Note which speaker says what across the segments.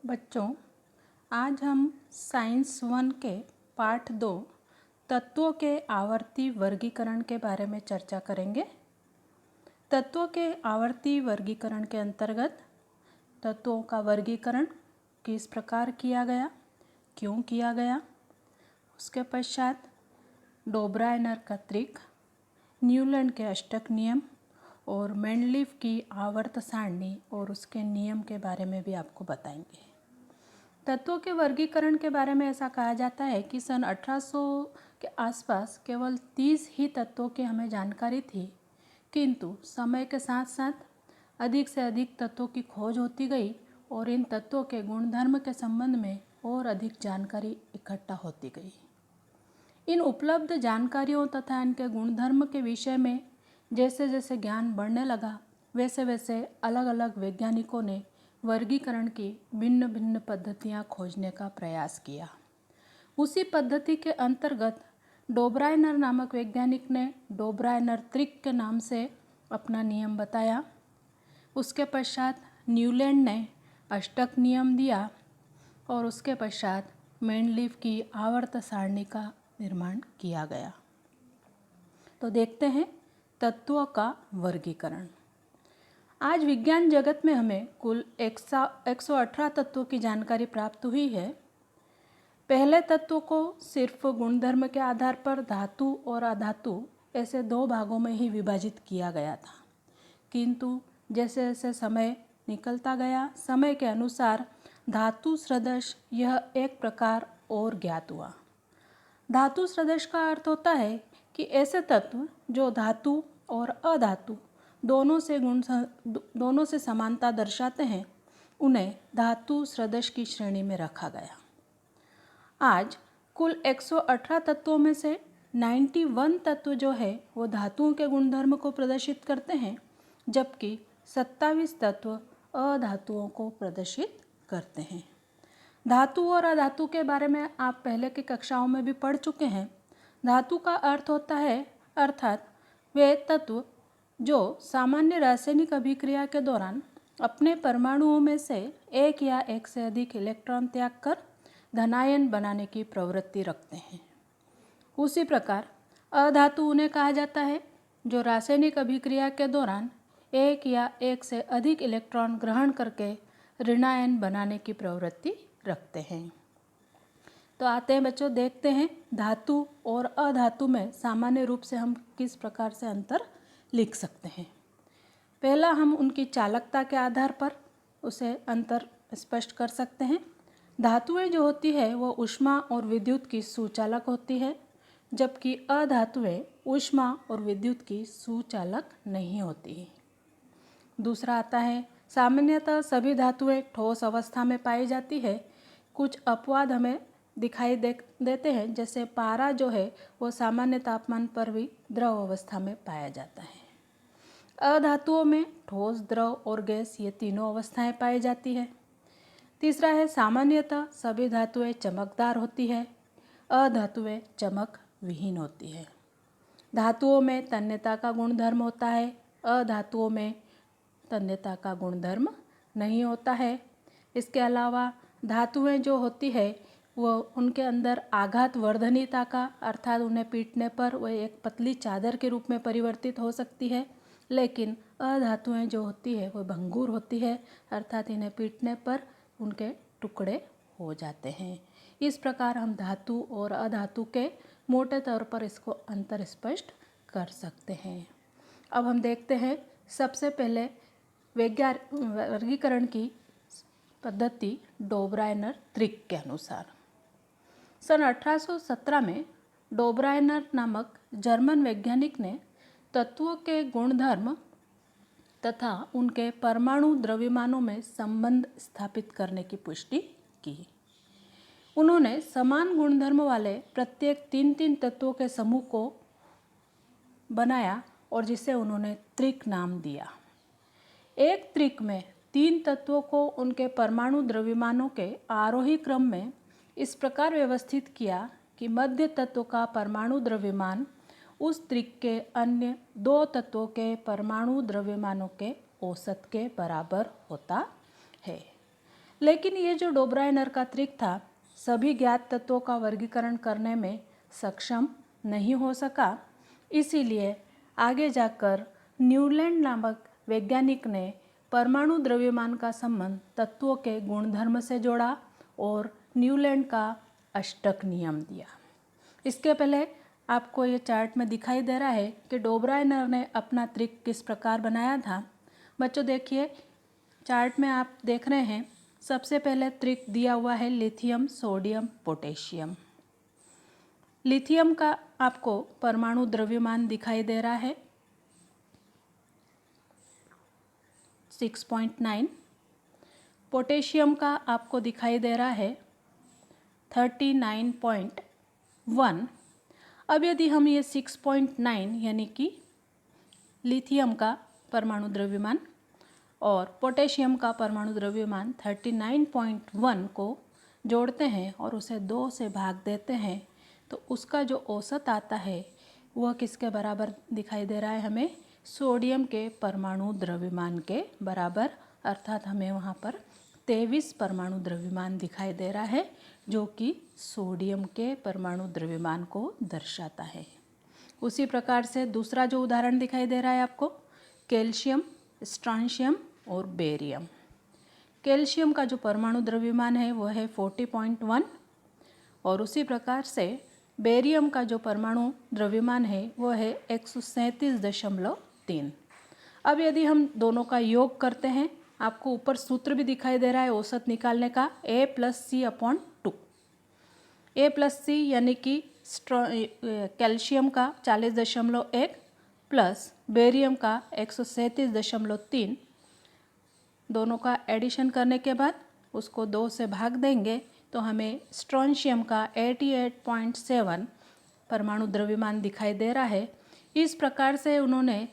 Speaker 1: बच्चों, आज हम साइंस 1 के पाठ 2 तत्वों के आवर्ती वर्गीकरण के बारे में चर्चा करेंगे। तत्वों के आवर्ती वर्गीकरण के अंतर्गत तत्वों का वर्गीकरण किस प्रकार किया गया, क्यों किया गया, उसके पश्चात डोब्राइनर का त्रिक, न्यूलैंड के अष्टक नियम और मेंडलीव की आवर्त सारणी और उसके नियम के बारे में भी आपको बताएंगे। तत्वों के वर्गीकरण के बारे में ऐसा कहा जाता है कि सन 1800 के आसपास केवल 30 ही तत्वों की हमें जानकारी थी, किंतु समय के साथ साथ अधिक से अधिक तत्वों की खोज होती गई और इन तत्वों के गुणधर्म के संबंध में और अधिक जानकारी इकट्ठा होती गई। इन उपलब्ध जानकारियों तथा इनके गुणधर्म के विषय में जैसे जैसे ज्ञान बढ़ने लगा, वैसे वैसे अलग अलग वैज्ञानिकों ने वर्गीकरण की भिन्न भिन्न पद्धतियां खोजने का प्रयास किया। उसी पद्धति के अंतर्गत डोब्राइनर नामक वैज्ञानिक ने डोब्राइनर त्रिक के नाम से अपना नियम बताया। उसके पश्चात न्यूलैंड ने अष्टक नियम दिया और उसके पश्चात मेंडलीव की आवर्त सारणी का निर्माण किया गया। तो देखते हैं तत्वों का वर्गीकरण। आज विज्ञान जगत में हमें कुल 118 तत्वों की जानकारी प्राप्त हुई है। पहले तत्वों को सिर्फ गुणधर्म के आधार पर धातु और अधातु ऐसे दो भागों में ही विभाजित किया गया था, किंतु जैसे जैसे समय निकलता गया, समय के अनुसार धातु सदृश यह एक प्रकार और ज्ञात हुआ। धातु सदृश का अर्थ होता है कि ऐसे तत्व जो धातु और अधातु दोनों से समानता दर्शाते हैं, उन्हें धातु सदृश की श्रेणी में रखा गया। आज कुल 118 तत्वों में से 91 तत्व जो है वो धातुओं के गुणधर्म को प्रदर्शित करते हैं, जबकि 27 तत्व अधातुओं को प्रदर्शित करते हैं। धातु और अधातु के बारे में आप पहले की कक्षाओं में भी पढ़ चुके हैं। धातु का अर्थ होता है अर्थात वे तत्व जो सामान्य रासायनिक अभिक्रिया के दौरान अपने परमाणुओं में से एक या एक से अधिक इलेक्ट्रॉन त्याग कर धनायन बनाने की प्रवृत्ति रखते हैं। उसी प्रकार अधातु उन्हें कहा जाता है जो रासायनिक अभिक्रिया के दौरान एक या एक से अधिक इलेक्ट्रॉन ग्रहण करके ऋणायन बनाने की प्रवृत्ति रखते हैं। तो आते हैं बच्चों, देखते हैं धातु और अधातु में सामान्य रूप से हम किस प्रकार से अंतर लिख सकते हैं। पहला, हम उनकी चालकता के आधार पर उसे अंतर स्पष्ट कर सकते हैं। धातुएं जो होती है वो ऊष्मा और विद्युत की सुचालक होती है, जबकि अधातुएं ऊष्मा और विद्युत की सुचालक नहीं होती। दूसरा आता है, सामान्यतः सभी धातुएं ठोस अवस्था में पाई जाती है। कुछ अपवाद हमें दिखाई देते हैं, जैसे पारा जो है वो सामान्य तापमान पर भी द्रव अवस्था में पाया जाता है। अधातुओं में ठोस, द्रव और गैस ये तीनों अवस्थाएं पाई जाती है। तीसरा है, सामान्यतः सभी धातुएं चमकदार होती है, अधातुएं चमक विहीन होती है। धातुओं में तन्यता का गुणधर्म होता है, अधातुओं में तन्यता का गुणधर्म नहीं होता है। इसके अलावा धातुएं जो होती है वो उनके अंदर आघात वर्धनीयता का अर्थात उन्हें पीटने पर वह एक पतली चादर के रूप में परिवर्तित हो सकती है, लेकिन अधातुएं जो होती है वो भंगुर होती है अर्थात इन्हें पीटने पर उनके टुकड़े हो जाते हैं। इस प्रकार हम धातु और अधातु के मोटे तौर पर इसको अंतर स्पष्ट कर सकते हैं। अब हम देखते हैं सबसे पहले वर्गीकरण की पद्धति डोब्राइनर त्रिक के अनुसार। सन 1817 में डोब्राइनर नामक जर्मन वैज्ञानिक ने तत्वों के गुणधर्म तथा उनके परमाणु द्रव्यमानों में संबंध स्थापित करने की पुष्टि की। उन्होंने समान गुणधर्म वाले प्रत्येक 3-3 तत्वों के समूह को बनाया और जिसे उन्होंने त्रिक नाम दिया। एक त्रिक में 3 तत्वों को उनके परमाणु द्रव्यमानों के आरोही क्रम में इस प्रकार व्यवस्थित किया कि मध्य तत्व का परमाणु द्रव्यमान उस त्रिक के अन्य 2 तत्वों के परमाणु द्रव्यमानों के औसत के बराबर होता है। लेकिन ये जो डोब्राइनर का ट्रिक था सभी ज्ञात तत्वों का वर्गीकरण करने में सक्षम नहीं हो सका। इसीलिए आगे जाकर न्यूलैंड नामक वैज्ञानिक ने परमाणु द्रव्यमान का संबंध तत्वों के गुणधर्म से जोड़ा और न्यूलैंड का अष्टक नियम दिया। इसके पहले आपको ये चार्ट में दिखाई दे रहा है कि डोब्राइनर ने अपना ट्रिक किस प्रकार बनाया था। बच्चों देखिए चार्ट में आप देख रहे हैं, सबसे पहले ट्रिक दिया हुआ है लिथियम, सोडियम, पोटेशियम। लिथियम का आपको परमाणु द्रव्यमान दिखाई दे रहा है 6.9। पोटेशियम का आपको दिखाई दे रहा है 39.1। अब यदि हम ये 6.9 यानी कि लिथियम का परमाणु द्रव्यमान और पोटेशियम का परमाणु द्रव्यमान 39.1 को जोड़ते हैं और उसे 2 से भाग देते हैं तो उसका जो औसत आता है वह किसके बराबर दिखाई दे रहा है हमें? सोडियम के परमाणु द्रव्यमान के बराबर, अर्थात हमें वहाँ पर 23 परमाणु द्रव्यमान दिखाई दे रहा है जो कि सोडियम के परमाणु द्रव्यमान को दर्शाता है। उसी प्रकार से दूसरा जो उदाहरण दिखाई दे रहा है आपको, कैल्शियम, स्ट्रांशियम और बेरियम। कैल्शियम का जो परमाणु द्रव्यमान है वह है 40.1 और उसी प्रकार से बेरियम का जो परमाणु द्रव्यमान है वह है 137.3। अब यदि हम दोनों का योग करते हैं, आपको ऊपर सूत्र भी दिखाई दे रहा है औसत निकालने का, A+C/2। A+C यानी कि कैल्शियम का 40.1 प्लस बेरियम का 137.3, दोनों का एडिशन करने के बाद उसको 2 से भाग देंगे तो हमें स्ट्रोंशियम का 88.7 परमाणु द्रव्यमान दिखाई दे रहा है। इस प्रकार से उन्होंने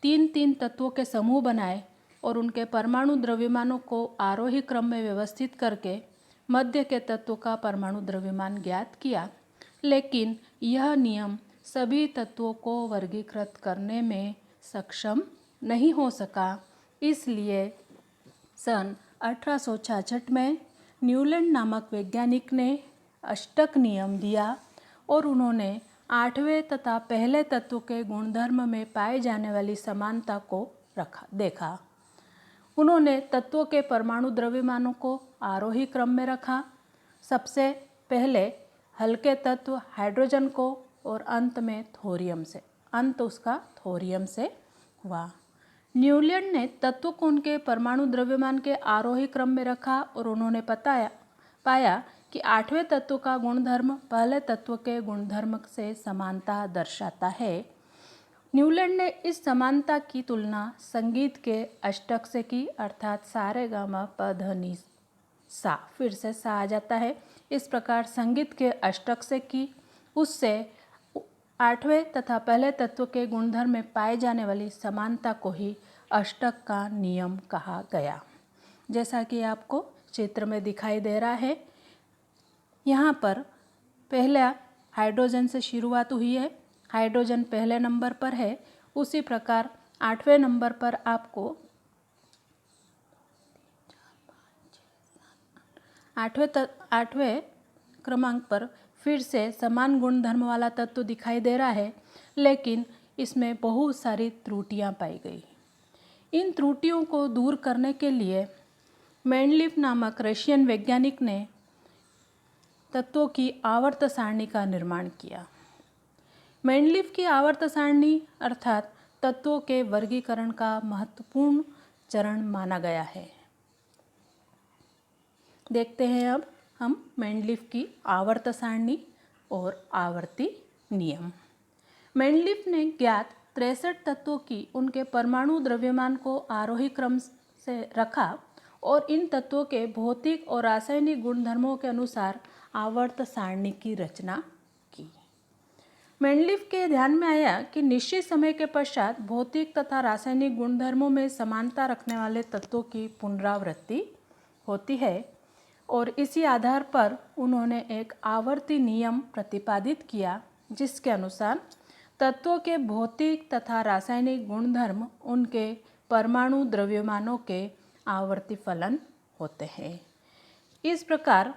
Speaker 1: 3 तत्वों के समूह बनाए और उनके परमाणु द्रव्यमानों को आरोही क्रम में व्यवस्थित करके मध्य के तत्व का परमाणु द्रव्यमान ज्ञात किया। लेकिन यह नियम सभी तत्वों को वर्गीकृत करने में सक्षम नहीं हो सका। इसलिए सन 1866 में न्यूलैंड नामक वैज्ञानिक ने अष्टक नियम दिया और उन्होंने 8वें तथा पहले तत्व के गुणधर्म में पाए जाने वाली समानता को देखा। उन्होंने तत्वों के परमाणु द्रव्यमानों को आरोही क्रम में रखा। सबसे पहले हल्के तत्व हाइड्रोजन को और अंत में थोरियम से, अंत उसका थोरियम से हुआ। न्यूलैंड ने तत्व को उनके परमाणु द्रव्यमान के आरोही क्रम में रखा और उन्होंने पाया कि 8वें तत्व का गुणधर्म पहले तत्व के गुणधर्म से समानता दर्शाता है। न्यूलैंड ने इस समानता की तुलना संगीत के अष्टक से की, अर्थात सा रे गा मा प ध नि सा, फिर से सा आ जाता है। इस प्रकार संगीत के अष्टक से की, उससे 8वें तथा पहले तत्व के गुणधर्म में पाए जाने वाली समानता को ही अष्टक का नियम कहा गया। जैसा कि आपको चित्र में दिखाई दे रहा है, यहाँ पर पहला हाइड्रोजन से शुरुआत हुई है, हाइड्रोजन पहले नंबर पर है। उसी प्रकार 8वें नंबर पर आपको 8वें क्रमांक पर फिर से समान गुणधर्म वाला तत्व दिखाई दे रहा है, लेकिन इसमें बहुत सारी त्रुटियां पाई गई। इन त्रुटियों को दूर करने के लिए मेंडलीफ नामक रशियन वैज्ञानिक ने तत्वों की आवर्त सारणी का निर्माण किया। मेंडलीफ की आवर्त सारणी अर्थात तत्वों के वर्गीकरण का महत्वपूर्ण चरण माना गया है। देखते हैं अब हम मेंडलीफ की आवर्त सारणी और आवर्ती नियम। मेंडलीफ ने ज्ञात 63 तत्वों की उनके परमाणु द्रव्यमान को आरोही क्रम से रखा और इन तत्वों के भौतिक और रासायनिक गुणधर्मों के अनुसार आवर्त सारणी की रचना की। मेंडलीफ के ध्यान में आया कि निश्चित समय के पश्चात भौतिक तथा रासायनिक गुणधर्मों में समानता रखने वाले तत्वों की पुनरावृत्ति होती है और इसी आधार पर उन्होंने एक आवर्ती नियम प्रतिपादित किया, जिसके अनुसार तत्वों के भौतिक तथा रासायनिक गुणधर्म उनके परमाणु द्रव्यमानों के आवर्ती फलन होते हैं। इस प्रकार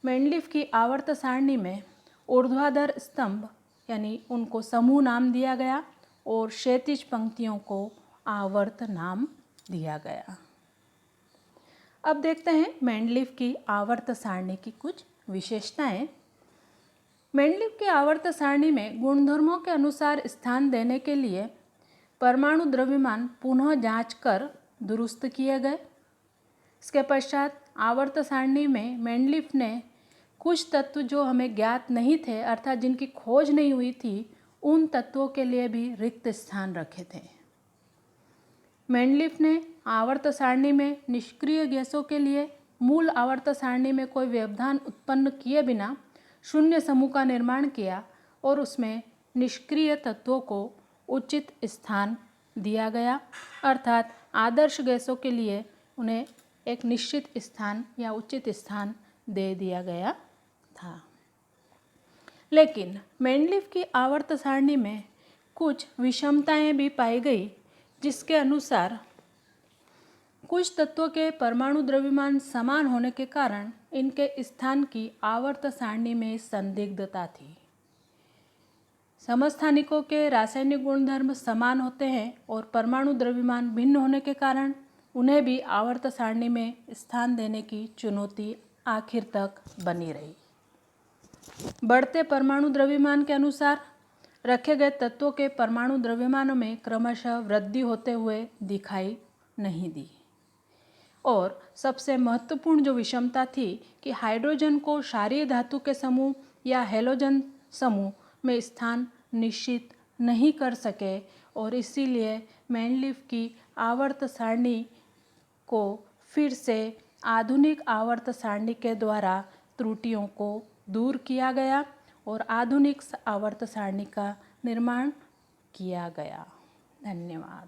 Speaker 1: मेंडलीफ की आवर्त सारणी में ऊर्ध्वाधर स्तंभ यानी उनको समूह नाम दिया गया और क्षैतिज पंक्तियों को आवर्त नाम दिया गया। अब देखते हैं मेंडलीफ की आवर्त सारणी की कुछ विशेषताएं। मेंडलीफ की आवर्त सारणी में गुणधर्मों के अनुसार स्थान देने के लिए परमाणु द्रव्यमान पुनः जांच कर दुरुस्त किए गए। इसके पश्चात आवर्त सारणी में मेंडलीफ ने कुछ तत्व जो हमें ज्ञात नहीं थे अर्थात जिनकी खोज नहीं हुई थी उन तत्वों के लिए भी रिक्त स्थान रखे थे। मेंडलीफ ने आवर्त सारणी में निष्क्रिय गैसों के लिए मूल आवर्त सारणी में कोई व्यवधान उत्पन्न किए बिना शून्य समूह का निर्माण किया और उसमें निष्क्रिय तत्वों को उचित स्थान दिया गया अर्थात आदर्श गैसों के लिए उन्हें एक निश्चित स्थान या उचित स्थान दे दिया गया था। लेकिन मेंडलीफ की आवर्त सारणी में कुछ विषमताएं भी पाई गई जिसके अनुसार कुछ तत्वों के परमाणु द्रव्यमान समान होने के कारण इनके स्थान की आवर्त सारणी में संदिग्धता थी। समस्थानिकों के रासायनिक गुणधर्म समान होते हैं और परमाणु द्रव्यमान भिन्न होने के कारण उन्हें भी आवर्त सारणी में स्थान देने की चुनौती आखिर तक बनी रही। बढ़ते परमाणु द्रव्यमान के अनुसार रखे गए तत्वों के परमाणु द्रव्यमानों में क्रमशः वृद्धि होते हुए दिखाई नहीं दी और सबसे महत्वपूर्ण जो विषमता थी कि हाइड्रोजन को क्षारीय धातु के समूह या हैलोजन समूह में स्थान निश्चित नहीं कर सके और इसीलिए मेंडलीफ की आवर्त सारणी को फिर से आधुनिक आवर्त सारणी के द्वारा त्रुटियों को दूर किया गया और आधुनिक आवर्त सारणी का निर्माण किया गया। धन्यवाद।